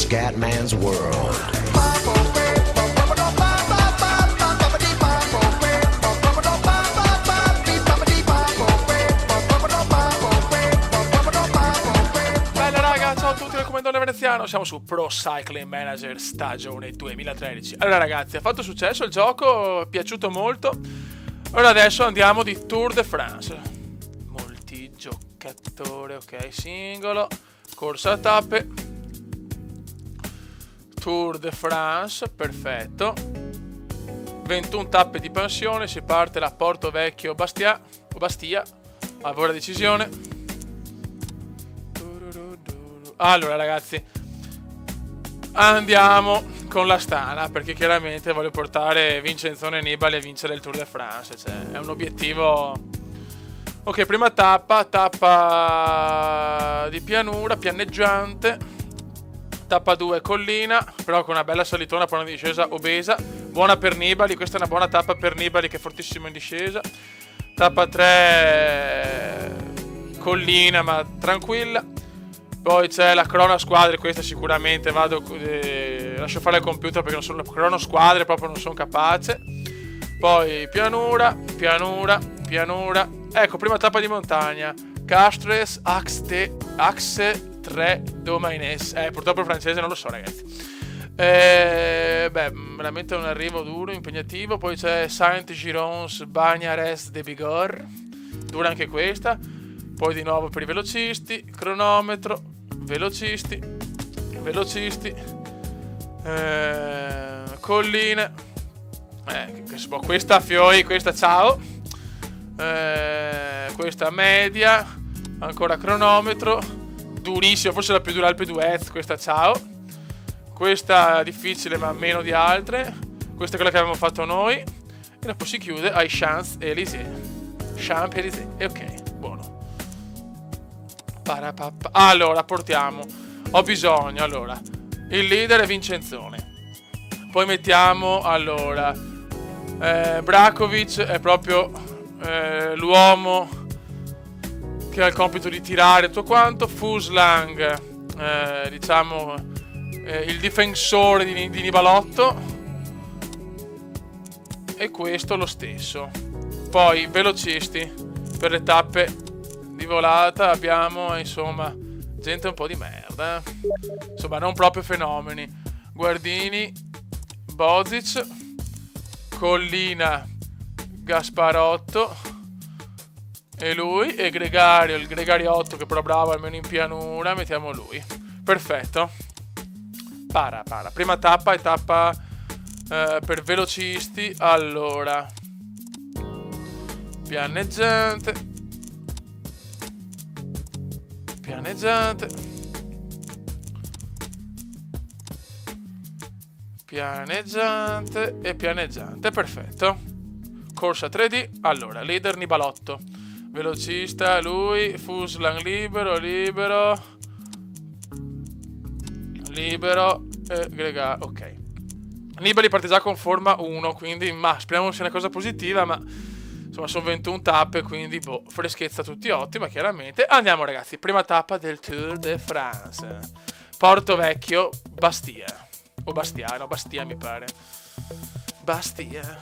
Scatman's World. Bella raga, ciao a tutti dal Comandone Veneziano, siamo su Pro Cycling Manager stagione 2013. Allora ragazzi, ha fatto successo il gioco, è piaciuto molto. Ora adesso andiamo di Tour de France. Multigiocatore, ok, singolo, corsa a tappe. Tour de France, perfetto. 21 tappe di pensione, si parte da Porto Vecchio Bastia, a buona decisione. Allora ragazzi, andiamo con l'Astana, perché chiaramente voglio portare Vincenzone Nibali a vincere il Tour de France, cioè è un obiettivo. Ok, prima tappa di pianura, pianeggiante. Tappa 2 collina, però con una bella salitona per una discesa obesa, buona per Nibali, questa è una buona tappa per Nibali che è fortissimo in discesa. Tappa 3 collina ma tranquilla. Poi c'è la crono squadre, questa sicuramente lascio fare il computer perché non sono crono squadre, proprio non sono capace. Poi pianura. Ecco, prima tappa di montagna. Castres Axe 3 Domaines. Purtroppo il francese non lo so ragazzi. Veramente un arrivo duro, impegnativo. Poi c'è Saint-Girons Bagnares de Bigorre, dura anche questa. Poi di nuovo per i velocisti, cronometro, velocisti, colline, questa Fioi, questa ciao, questa media, ancora cronometro, durissima, forse la più dura Alpe d'Huez, questa ciao, questa difficile ma meno di altre, questa è quella che avevamo fatto noi, e dopo si chiude ai Champs-Élysées, ok, buono. Allora, ho bisogno, allora, il leader è Vincenzone, poi mettiamo, allora, Brakovic è proprio l'uomo che ha il compito di tirare tutto quanto, Fuslang, diciamo, il difensore di Nibalotto, e questo lo stesso. Poi, velocisti, per le tappe di volata abbiamo insomma gente un po' di merda, insomma non proprio fenomeni. Guardini, Bozic, Collina, Gasparotto e lui, e Gregario, il Gregariotto che però bravo almeno in pianura, mettiamo lui, perfetto. Prima tappa è tappa per velocisti. Allora, pianeggiante e pianeggiante, perfetto. Corsa 3D, allora, leader Nibalotto, velocista lui, Fuslang libero, Grega, ok. Nibali parte già con forma 1, quindi speriamo sia una cosa positiva, ma insomma sono 21 tappe, quindi freschezza tutti ottima, chiaramente. Andiamo ragazzi, prima tappa del Tour de France. Porto Vecchio, Bastia. O Bastia mi pare. Bastia.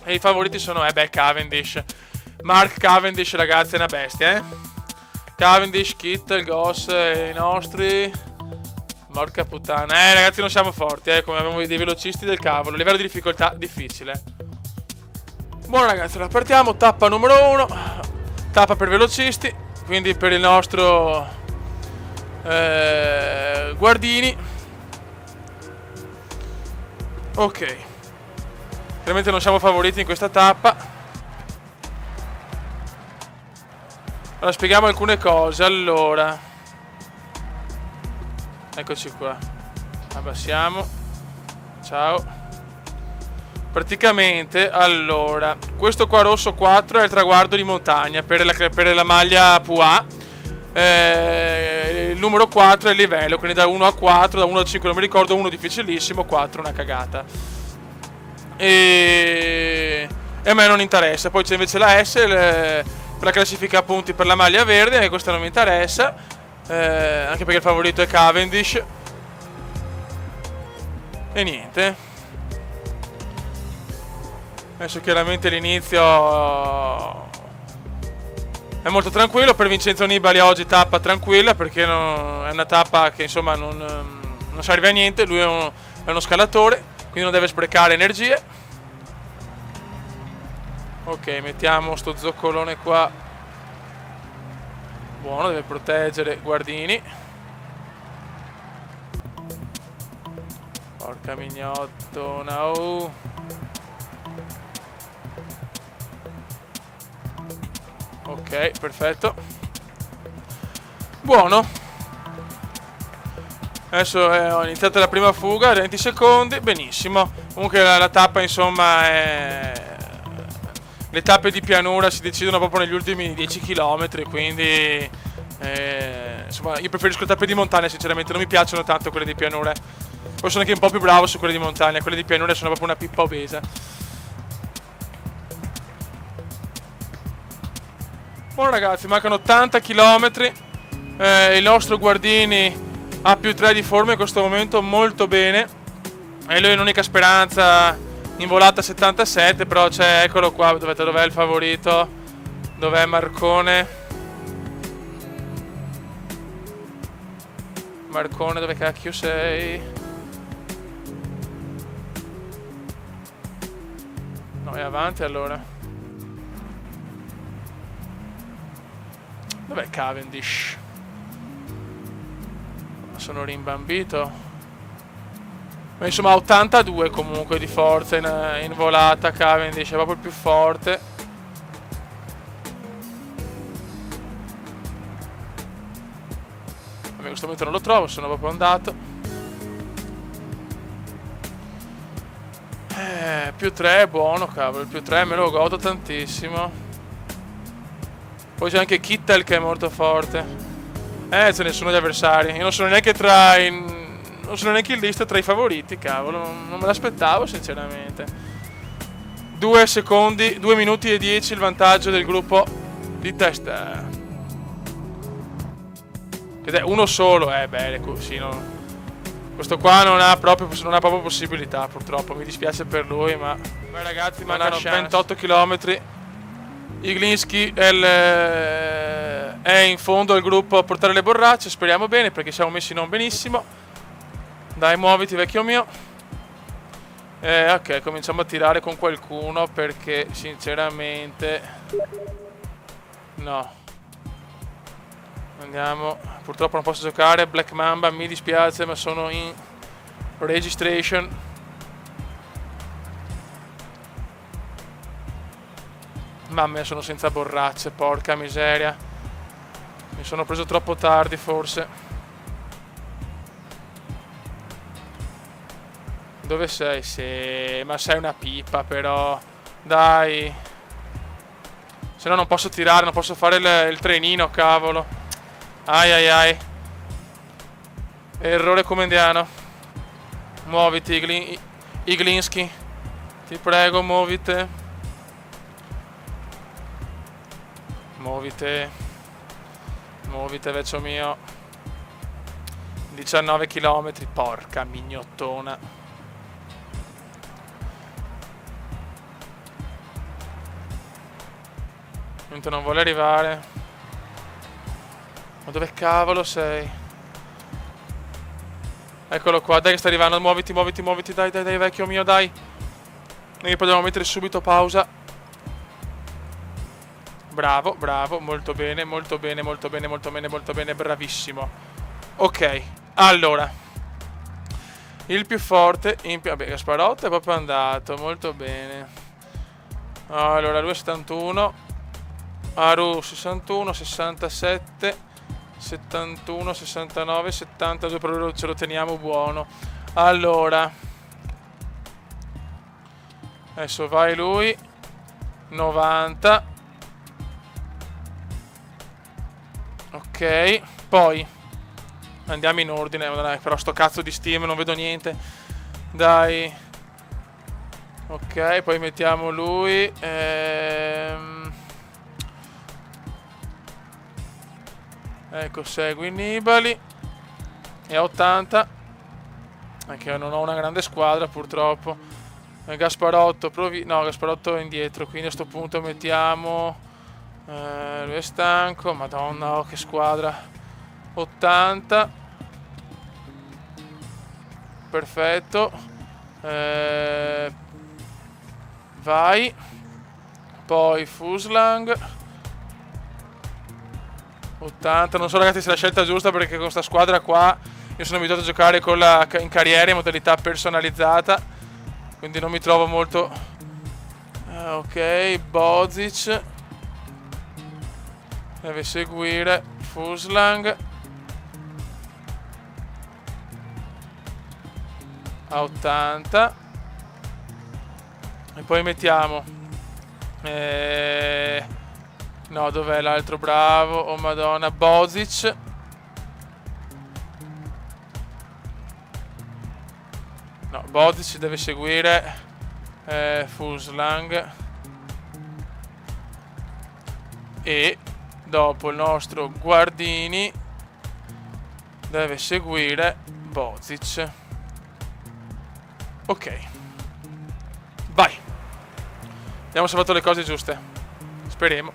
E i favoriti sono, Cavendish. Mark Cavendish ragazzi, è una bestia, Cavendish, Kittel, Goss, i nostri. Porca puttana. Ragazzi non siamo forti, come abbiamo dei velocisti del cavolo. Livello di difficoltà difficile. Buono ragazzi, allora partiamo, tappa numero 1, tappa per velocisti, quindi per il nostro Guardini. Ok, chiaramente non siamo favoriti in questa tappa. Allora spieghiamo alcune cose. Allora, eccoci qua, abbassiamo, ciao. Praticamente, allora, questo qua rosso 4 è il traguardo di montagna per la maglia PUA. Il numero 4 è il livello, quindi da 1 a 4, da 1 a 5 non mi ricordo, 1 difficilissimo, 4 una cagata. E a me non interessa. Poi c'è invece la S per la classifica punti per la maglia verde, e questa non mi interessa, anche perché il favorito è Cavendish. E niente. Adesso chiaramente l'inizio è molto tranquillo. Per Vincenzo Nibali oggi tappa tranquilla, perché è una tappa che insomma non serve a niente. Lui è uno scalatore, quindi non deve sprecare energie. Ok, mettiamo sto zoccolone qua. Buono, deve proteggere Guardini. Porca mignottona, oh. Ok, perfetto. Buono. Adesso ho iniziato la prima fuga, 20 secondi, benissimo. Comunque la tappa insomma le tappe di pianura si decidono proprio negli ultimi 10 km, quindi insomma io preferisco le tappe di montagna, sinceramente non mi piacciono tanto quelle di pianura. Poi sono anche un po' più bravo su quelle di montagna, quelle di pianura sono proprio una pippa obesa. Buono ragazzi, mancano 80 km. Il nostro Guardini ha più 3 di forma in questo momento, molto bene. E lui è l'unica speranza in volata 77, però c'è, eccolo qua, dov'è il favorito? Dov'è Marcone? Marcone, dove cacchio sei? No, è avanti allora. Dov'è Cavendish? Sono rimbambito. Ma insomma 82 comunque di forza in volata. Cavendish è proprio il più forte. Vabbè, in questo momento non lo trovo, sono proprio andato. Più 3 è buono, cavolo. Il più 3 me lo godo tantissimo. Poi c'è anche Kittel che è molto forte. Ce ne sono gli avversari. Io non sono neanche non sono neanche in lista tra i favoriti, cavolo. Non me l'aspettavo, sinceramente. 2 secondi, 2 minuti e 10 il vantaggio del gruppo di testa. Ed è uno solo, bene, così no. Questo qua non ha proprio possibilità, purtroppo. Mi dispiace per lui, ma beh ragazzi, mancano 28 km. Iglinski è in fondo al gruppo a portare le borracce. Speriamo bene, perché siamo messi non benissimo. Dai, muoviti vecchio mio. Ok, cominciamo a tirare con qualcuno, perché sinceramente no. Andiamo. Purtroppo non posso giocare Black Mamba, mi dispiace, ma sono in registration. Mamma mia, sono senza borracce, porca miseria. Mi sono preso troppo tardi, forse. Dove sei? Sì, ma sei una pipa, però. Dai. Se no non posso tirare, non posso fare il trenino, cavolo. Ai ai ai. Errore comendiano. Muoviti, Iglinski. Ti prego, muovite. Muovite, vecchio mio. 19 km, porca mignottona. Mentre non vuole arrivare. Ma dove cavolo sei? Eccolo qua, dai che sta arrivando. Muoviti, dai, vecchio mio, dai. Noi dobbiamo mettere subito pausa. Bravo, molto bene, bravissimo. Ok, allora. Il più forte, vabbè, Gasparotto è proprio andato, molto bene. Allora, lui è 71. Aru 61, 67, 71, 69, 72, però ce lo teniamo buono. Allora. Adesso vai lui. 90. Ok, poi andiamo in ordine. Dai, però sto cazzo di Steam non vedo niente. Dai. Ok, poi mettiamo lui. Ecco, segui Nibali. E a 80. Anche non ho una grande squadra purtroppo. Gasparotto, no, Gasparotto è indietro, quindi a sto punto mettiamo... lui è stanco, madonna, oh, che squadra. 80. Perfetto. Vai. Poi Fuslang. 80. Non so ragazzi se è la scelta giusta, perché con questa squadra qua io sono abituato a giocare in carriera in modalità personalizzata, quindi non mi trovo molto. Ok, Bozic deve seguire Fuslang a 80. E poi mettiamo no, dov'è l'altro bravo? Oh madonna, Bozic. No, Bozic deve seguire Fuslang. E dopo il nostro Guardini deve seguire Bozic. Ok. Vai. Abbiamo salvato le cose giuste. Speriamo.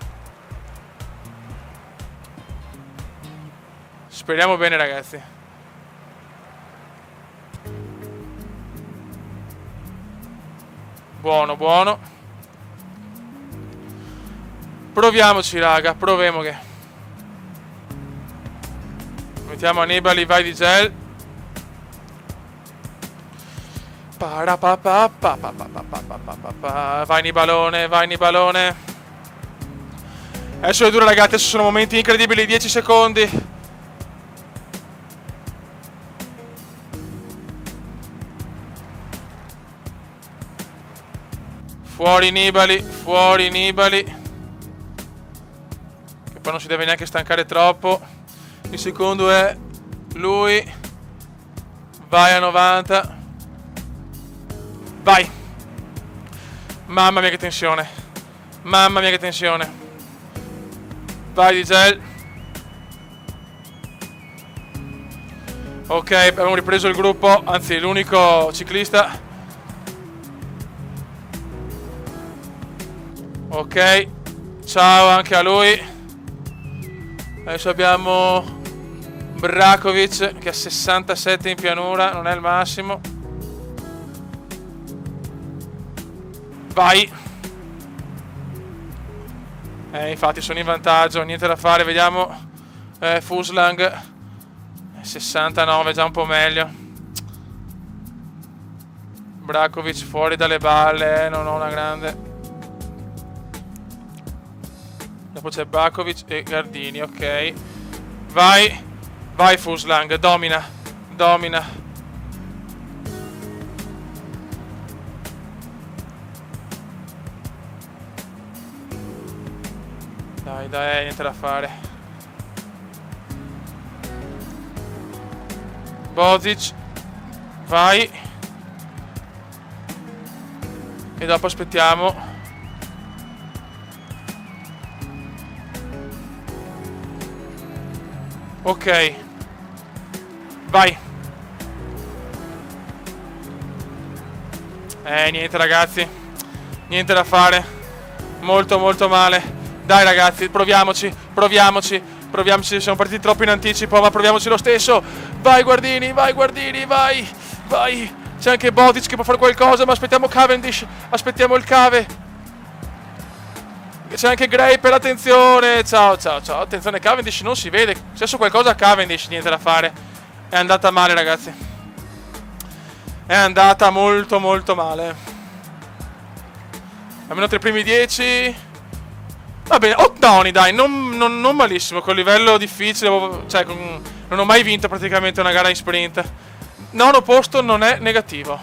Speriamo bene ragazzi. Buono, buono. Proviamoci raga, proviamo che. Mettiamo Annibali, vai di gel. Vai Nibalone, vai Nibalone. Adesso è dura ragazzi, adesso sono momenti incredibili, 10 secondi. Fuori Nibali, fuori Nibali. Che poi non si deve neanche stancare troppo. Il secondo è lui. Vai a 90. Vai. Mamma mia che tensione. Mamma mia che tensione. Vai di gel. Ok, abbiamo ripreso il gruppo. Anzi, l'unico ciclista. Ok. Ciao anche a lui. Adesso abbiamo Brakovic che ha 67 in pianura. Non è il massimo. Vai. Infatti sono in vantaggio, niente da fare, vediamo. Fuslang 69, già un po' meglio. Brakovic fuori dalle balle, non ho una grande. Dopo c'è Brakovic e Gardini, ok. Vai. Vai Fuslang, domina. Domina. Dai, dai, niente da fare. Bozic. Vai. E dopo aspettiamo. Ok. Vai. Niente ragazzi. Niente da fare. Molto molto male. Dai ragazzi, proviamoci, proviamoci, proviamoci, siamo partiti troppo in anticipo, ma proviamoci lo stesso. Vai Guardini, vai Guardini, vai, vai. C'è anche Bozic che può fare qualcosa, ma aspettiamo Cavendish, aspettiamo il Cave. C'è anche Graper, attenzione, ciao, ciao, ciao, attenzione Cavendish, non si vede, è successo qualcosa a Cavendish, niente da fare. È andata male ragazzi. È andata molto molto male. Almeno tra i primi 10... Va bene, ottoni dai, non malissimo, con livello difficile, cioè non ho mai vinto praticamente una gara in sprint. Nono posto non è negativo.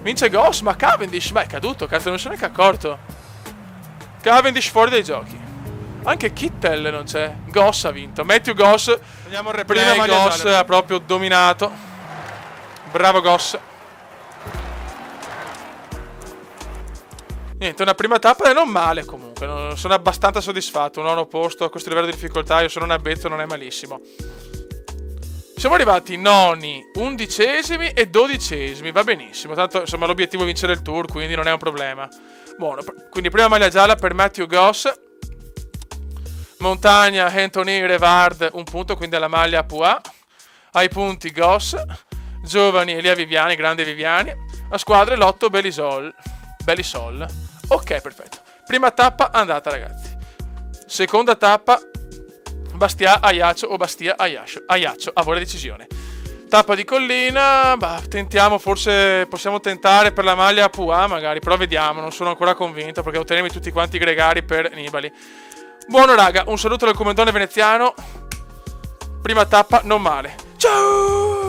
Vince Goss, ma Cavendish, ma è caduto, cazzo, non sono neanche accorto. Cavendish fuori dai giochi. Anche Kittel non c'è. Goss ha vinto, Matthew Goss. Vediamo il replay, Goss ha proprio dominato. Bravo Goss. Niente, una prima tappa non male comunque, sono abbastanza soddisfatto, un nono posto a questo livello di difficoltà, io sono un abbezzo, non è malissimo. Siamo arrivati noni, undicesimi e dodicesimi, va benissimo. Tanto insomma l'obiettivo è vincere il tour, quindi non è un problema. Buono, quindi prima maglia gialla per Matthew Goss. Montagna, Anthony Revard, un punto, quindi alla maglia PUA. Ai punti Goss. Giovani Elia Viviani, grande Viviani. A squadre Lotto Belisol. Ok, perfetto. Prima tappa andata, ragazzi. Seconda tappa Bastia Ajaccio o Bastia Ajaccio, a voi la decisione. Tappa di collina, tentiamo, forse possiamo tentare per la maglia PUA magari, però vediamo, non sono ancora convinto perché otterremo tutti quanti i gregari per Nibali. Buono raga, un saluto dal commendone veneziano. Prima tappa non male. Ciao!